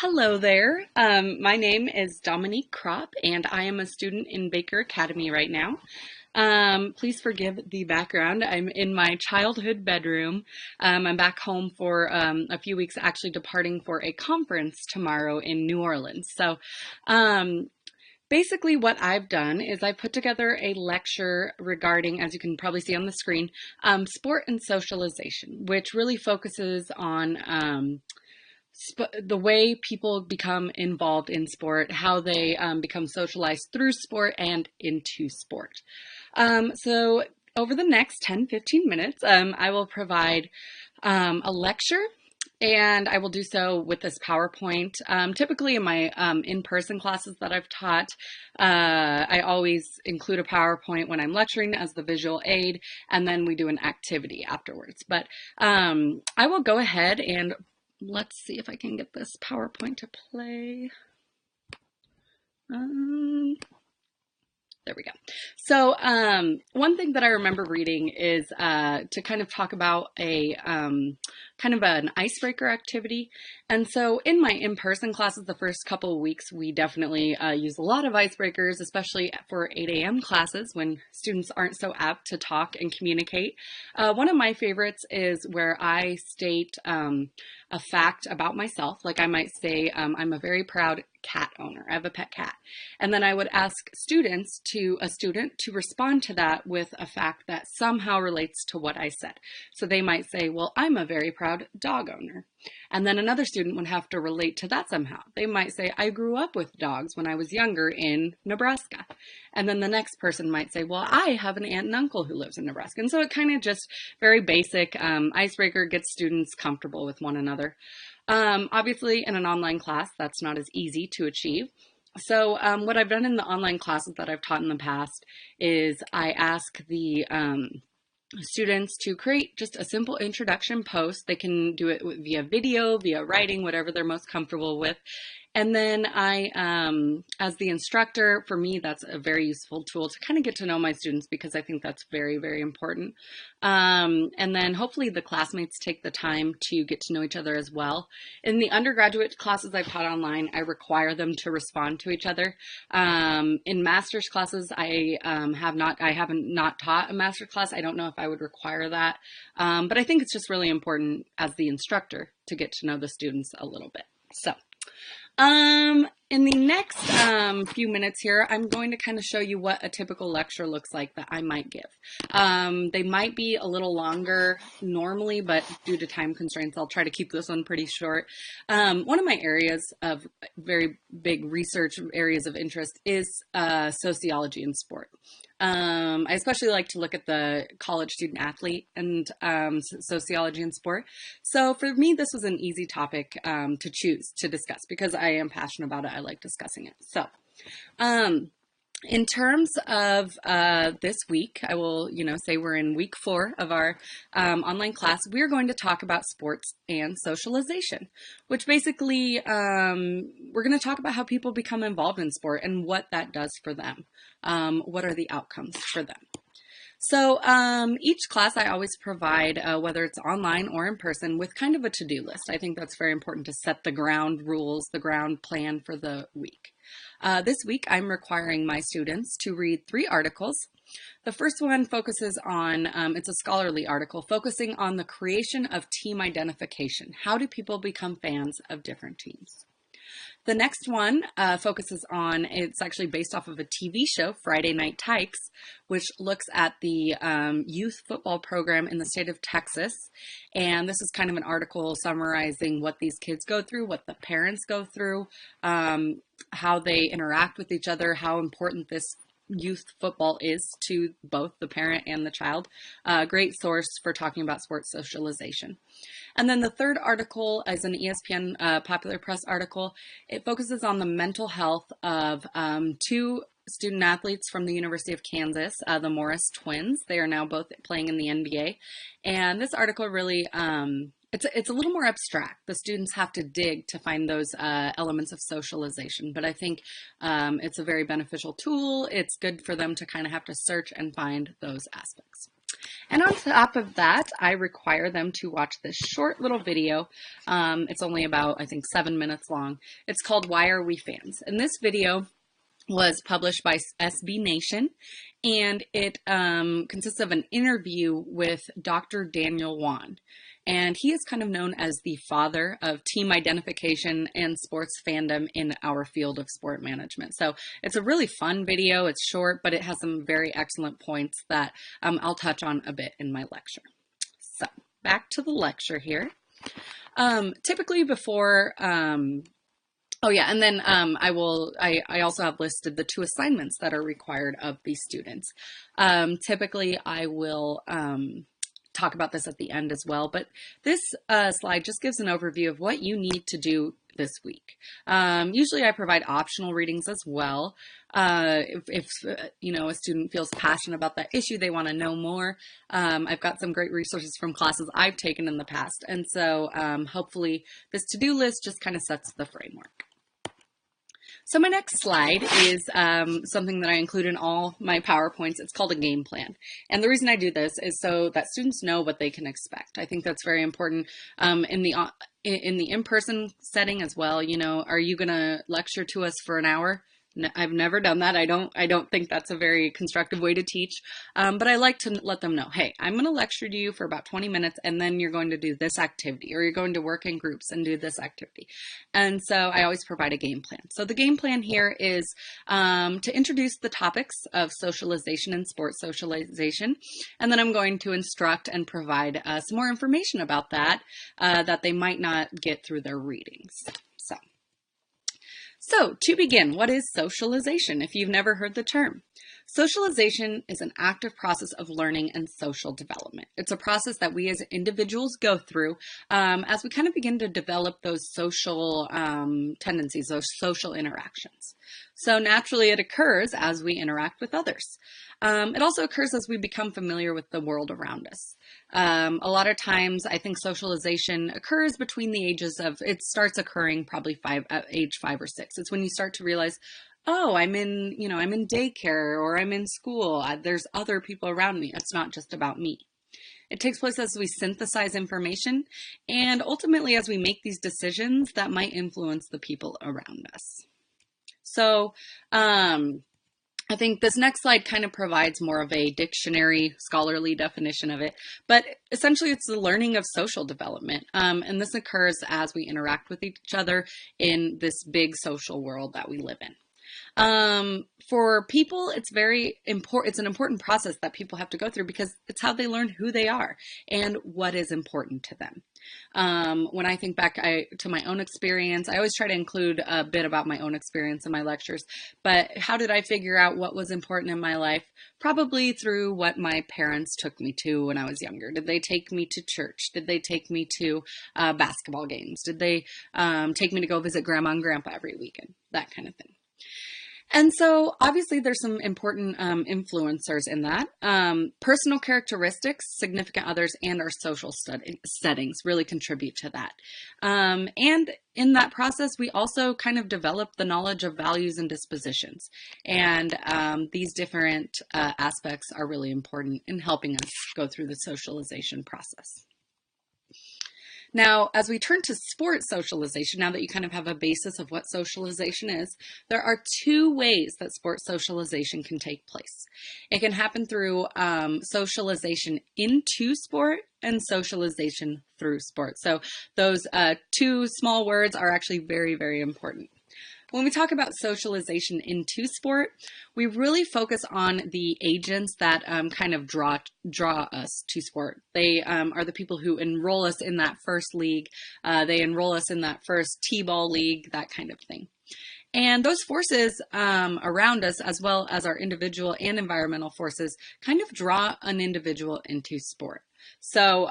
Hello there. My name is Dominique Kropp, and I am a student in Baker Academy right now. Please forgive the background. I'm in my childhood bedroom. I'm back home for a few weeks, actually departing for a conference tomorrow in New Orleans. Um, Basically, what I've done is I put together a lecture regarding, as you can probably see on the screen, sport and socialization, which really focuses on the way people become involved in sport, how they become socialized through sport and into sport. So over the next 10-15 minutes, I will provide a lecture, and I will do so with this PowerPoint. Typically in my in-person classes that I've taught, I always include a PowerPoint when I'm lecturing as the visual aid, and then we do an activity afterwards. But I will go ahead and let's see if I can get this PowerPoint to play. There we go. So one thing that I remember reading is to kind of talk about a kind of an icebreaker activity. And so in my in-person classes, the first couple of weeks, we definitely use a lot of icebreakers, especially for 8 a.m. classes when students aren't so apt to talk and communicate. One of my favorites is where I state a fact about myself. Like I might say, I'm a very proud cat owner. I have a pet cat. And then I would ask a student to respond to that with a fact that somehow relates to what I said. So they might say, well, I'm a very proud dog owner. And then another student would have to relate to that somehow. They might say, I grew up with dogs when I was younger in Nebraska. And then the next person might say, well, I have an aunt and uncle who lives in Nebraska. And so it kind of just very basic icebreaker, gets students comfortable with one another. Obviously, in an online class, that's not as easy to achieve. So what I've done in the online classes that I've taught in the past is I ask the students to create just a simple introduction post. They can do it via video, via writing, whatever they're most comfortable with. And then as the instructor, for me, that's a very useful tool to kind of get to know my students because I think that's very, very important. And then hopefully the classmates take the time to get to know each other as well. In the undergraduate classes I've taught online, I require them to respond to each other. In master's classes, I haven't not taught a master's class. I don't know if I would require that. But I think it's just really important as the instructor to get to know the students a little bit. So. In the next few minutes here, I'm going to kind of show you what a typical lecture looks like that I might give. They might be a little longer normally, but due to time constraints, I'll try to keep this one pretty short. One of my areas of very big research areas of interest is sociology in sport. I especially like to look at the college student athlete and sociology in sport. So for me, this was an easy topic to choose to discuss because I am passionate about it. I like discussing it. So in terms of this week, I will, say we're in week 4 of our online class. We're going to talk about sports and socialization, which basically we're going to talk about how people become involved in sport and what that does for them. What are the outcomes for them? So each class I always provide, whether it's online or in person, with kind of a to-do list. I think that's very important to set the ground rules, the ground plan for the week. This week, I'm requiring my students to read 3 articles. The first one focuses on, it's a scholarly article, focusing on the creation of team identification. How do people become fans of different teams? The next one focuses on, it's actually based off of a TV show, Friday Night Tykes, which looks at the youth football program in the state of Texas. And this is kind of an article summarizing what these kids go through, what the parents go through, how they interact with each other, how important this youth football is to both the parent and the child. Great source for talking about sports socialization. And then the third article is an ESPN Popular Press article. It focuses on the mental health of 2 student athletes from the University of Kansas, the Morris twins. They are now both playing in the NBA. And this article really, it's a little more abstract. The students have to dig to find those elements of socialization, but I think it's a very beneficial tool. It's good for them to kind of have to search and find those aspects. And on top of that, I require them to watch this short little video. It's only about, I think, 7 minutes long. It's called Why Are We Fans? And this video was published by SB Nation, and it consists of an interview with Dr. Daniel Wan. And he is kind of known as the father of team identification and sports fandom in our field of sport management. So it's a really fun video. It's short, but it has some very excellent points that I'll touch on a bit in my lecture. So back to the lecture here. Typically before oh yeah, and then I also have listed the 2 assignments that are required of these students. Typically I will talk about this at the end as well, but this slide just gives an overview of what you need to do this week. Usually I provide optional readings as well. If you know, a student feels passionate about that issue, they want to know more. I've got some great resources from classes I've taken in the past, and so hopefully this to-do list just kind of sets the framework. So my next slide is something that I include in all my PowerPoints. It's called a game plan. And the reason I do this is so that students know what they can expect. I think that's very important in the in-person setting as well. You know, are you going to lecture to us for an hour? I've never done that. I don't think that's a very constructive way to teach. But I like to let them know, hey, I'm going to lecture to you for about 20 minutes, and then you're going to do this activity, or you're going to work in groups and do this activity. And so I always provide a game plan. So the game plan here is to introduce the topics of socialization and sports socialization. And then I'm going to instruct and provide some more information about that that they might not get through their readings. So to begin, what is socialization if you've never heard the term? Socialization is an active process of learning and social development. It's a process that we as individuals go through as we kind of begin to develop those social tendencies, those social interactions. So naturally it occurs as we interact with others. It also occurs as we become familiar with the world around us. A lot of times I think socialization occurs between the ages of, it starts occurring probably at age 5 or 6. It's when you start to realize, oh, I'm in daycare, or I'm in school. There's other people around me. It's not just about me. It takes place as we synthesize information and ultimately as we make these decisions that might influence the people around us. So, I think this next slide kind of provides more of a dictionary scholarly definition of it, but essentially it's the learning of social development. And this occurs as we interact with each other in this big social world that we live in. For people, it's very important. It's an important process that people have to go through because it's how they learn who they are and what is important to them. When I think back to my own experience, I always try to include a bit about my own experience in my lectures, but how did I figure out what was important in my life? Probably through what my parents took me to when I was younger. Did they take me to church? Did they take me to basketball games? Did they take me to go visit grandma and grandpa every weekend? That kind of thing. And so obviously there's some important influencers in that. Personal characteristics, significant others, and our social settings really contribute to that. And in that process, we also kind of develop the knowledge of values and dispositions. And these different aspects are really important in helping us go through the socialization process. Now, as we turn to sports socialization, now that you kind of have a basis of what socialization is, there are 2 ways that sports socialization can take place. It can happen through socialization into sport and socialization through sport. So those 2 small words are actually very, very important. When we talk about socialization into sport, we really focus on the agents that kind of draw us to sport. They are the people who enroll us in that first league. They enroll us in that first T-ball league, that kind of thing. And those forces around us, as well as our individual and environmental forces, kind of draw an individual into sport. So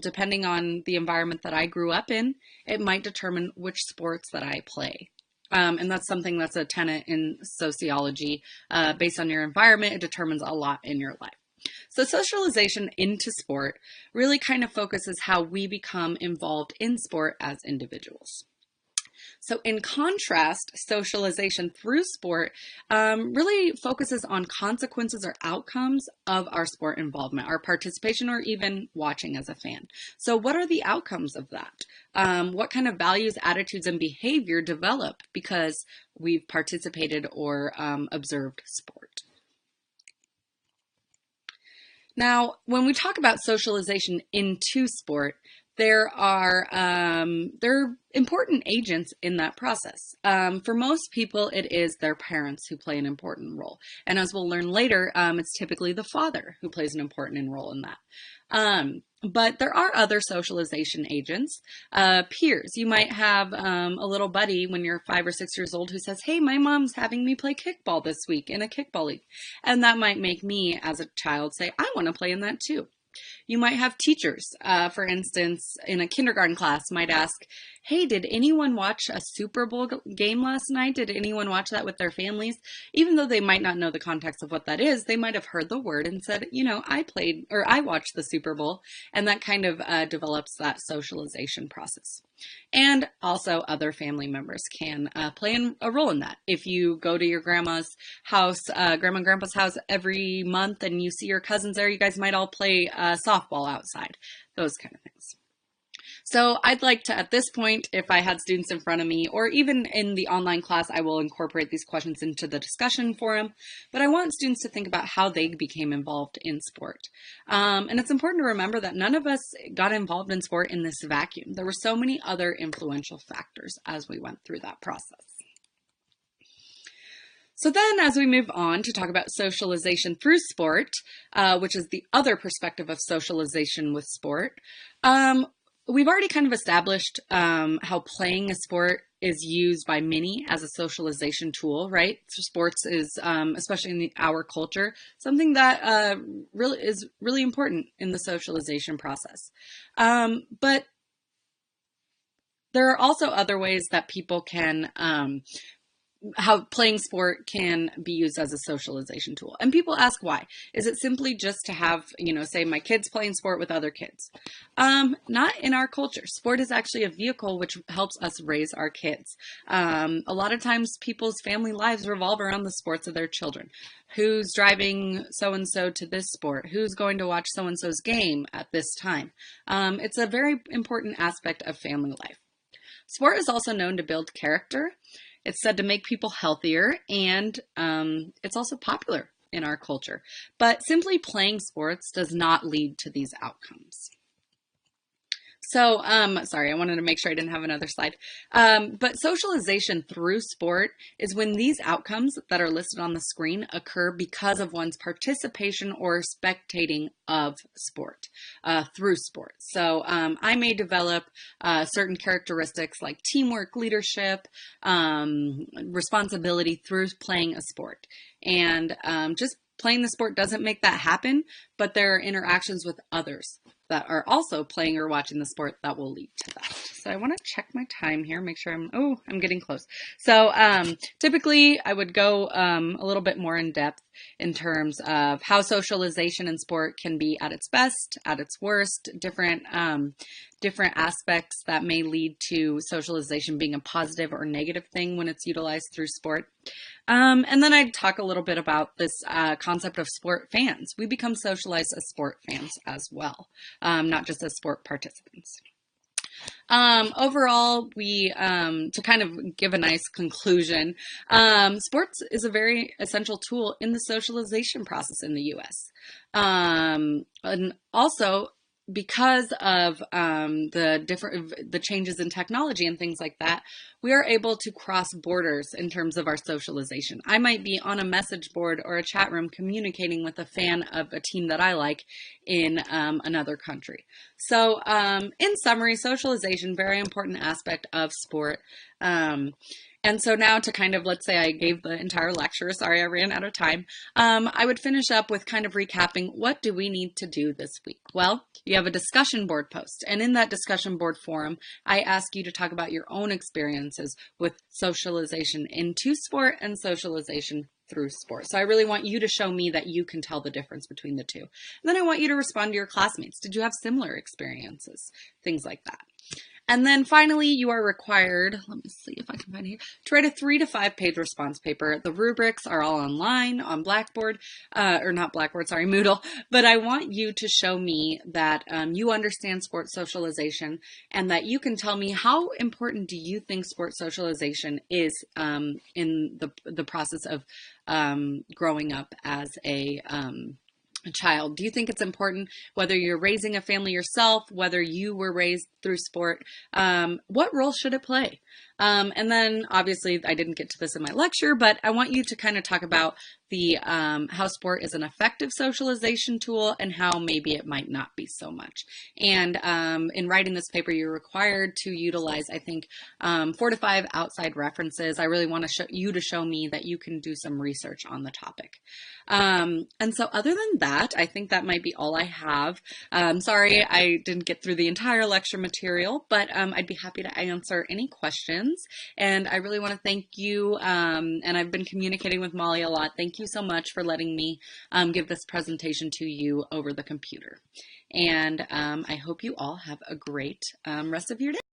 depending on the environment that I grew up in, it might determine which sports that I play. And that's something that's a tenet in sociology. Based on your environment, it determines a lot in your life. So socialization into sport really kind of focuses how we become involved in sport as individuals. So in contrast, socialization through sport really focuses on consequences or outcomes of our sport involvement, our participation, or even watching as a fan. So what are the outcomes of that? What kind of values, attitudes, and behavior develop because we've participated or observed sport? Now, when we talk about socialization into sport, there are important agents in that process. For most people, it is their parents who play an important role. And as we'll learn later, it's typically the father who plays an important role in that. But there are other socialization agents. Peers. You might have a little buddy when you're 5 or 6 years old who says, hey, my mom's having me play kickball this week in a kickball league. And that might make me as a child say, I want to play in that too. You might have teachers, for instance, in a kindergarten class might ask, hey, did anyone watch a Super Bowl game last night? Did anyone watch that with their families? Even though they might not know the context of what that is, they might have heard the word and said, you know, I watched the Super Bowl, and that kind of develops that socialization process. And also other family members can play a role in that. If you go to your grandma's house, grandma and grandpa's house every month and you see your cousins there, you guys might all play softball outside, those kind of things. So I'd like to, at this point, if I had students in front of me, or even in the online class, I will incorporate these questions into the discussion forum, but I want students to think about how they became involved in sport. And it's important to remember that none of us got involved in sport in this vacuum. There were so many other influential factors as we went through that process. So then as we move on to talk about socialization through sport, which is the other perspective of socialization with sport, we've already kind of established how playing a sport is used by many as a socialization tool, right? So sports is, especially in our culture, something that really is really important in the socialization process. But there are also other ways that people can how playing sport can be used as a socialization tool. And people ask why. Is it simply just to have, you know, say my kids playing sport with other kids? Not in our culture. Sport is actually a vehicle which helps us raise our kids. A lot of times people's family lives revolve around the sports of their children. Who's driving so-and-so to this sport? Who's going to watch so-and-so's game at this time? It's a very important aspect of family life. Sport is also known to build character. It's said to make people healthier, and it's also popular in our culture. But simply playing sports does not lead to these outcomes. So, sorry, I wanted to make sure I didn't have another slide. But socialization through sport is when these outcomes that are listed on the screen occur because of one's participation or spectating of sport, through sport. So I may develop certain characteristics like teamwork, leadership, responsibility through playing a sport. And just playing the sport doesn't make that happen, but there are interactions with others that are also playing or watching the sport that will lead to that. So I want to check my time here, make sure I'm getting close. So typically I would go a little bit more in depth in terms of how socialization in sport can be at its best, at its worst, different aspects that may lead to socialization being a positive or negative thing when it's utilized through sport. And then I'd talk a little bit about this concept of sport fans. We become socialized as sport fans as well, not just as sport participants. Overall, to kind of give a nice conclusion, sports is a very essential tool in the socialization process in the U.S. And also, because of the changes in technology and things like that, we are able to cross borders in terms of our socialization. I might be on a message board or a chat room communicating with a fan of a team that I like in another country. So in summary, socialization, very important aspect of sport. And so now to kind of, let's say I gave the entire lecture, sorry I ran out of time, I would finish up with kind of recapping, what do we need to do this week? Well, you have a discussion board post, and in that discussion board forum, I ask you to talk about your own experiences with socialization into sport and socialization through sport. So I really want you to show me that you can tell the difference between the two. And then I want you to respond to your classmates. Did you have similar experiences? Things like that. And then finally, you are required, let me see if I can find it here, to write a 3 to 5 page response paper. The rubrics are all online on Blackboard, or not Blackboard, sorry, Moodle. But I want you to show me that you understand sports socialization and that you can tell me how important do you think sports socialization is in the process of growing up as a child. Do you think it's important whether you're raising a family yourself, whether you were raised through sport? What role should it play? And then obviously I didn't get to this in my lecture, but I want you to kind of talk about the how sport is an effective socialization tool and how maybe it might not be so much. And in writing this paper, you're required to utilize, I think, 4 to 5 outside references. I really want to show you to show me that you can do some research on the topic. And so other than that, I think that might be all I have. Sorry, I didn't get through the entire lecture material, but I'd be happy to answer any questions. And I really want to thank you. And I've been communicating with Molly a lot. Thank you so much for letting me give this presentation to you over the computer. And I hope you all have a great rest of your day.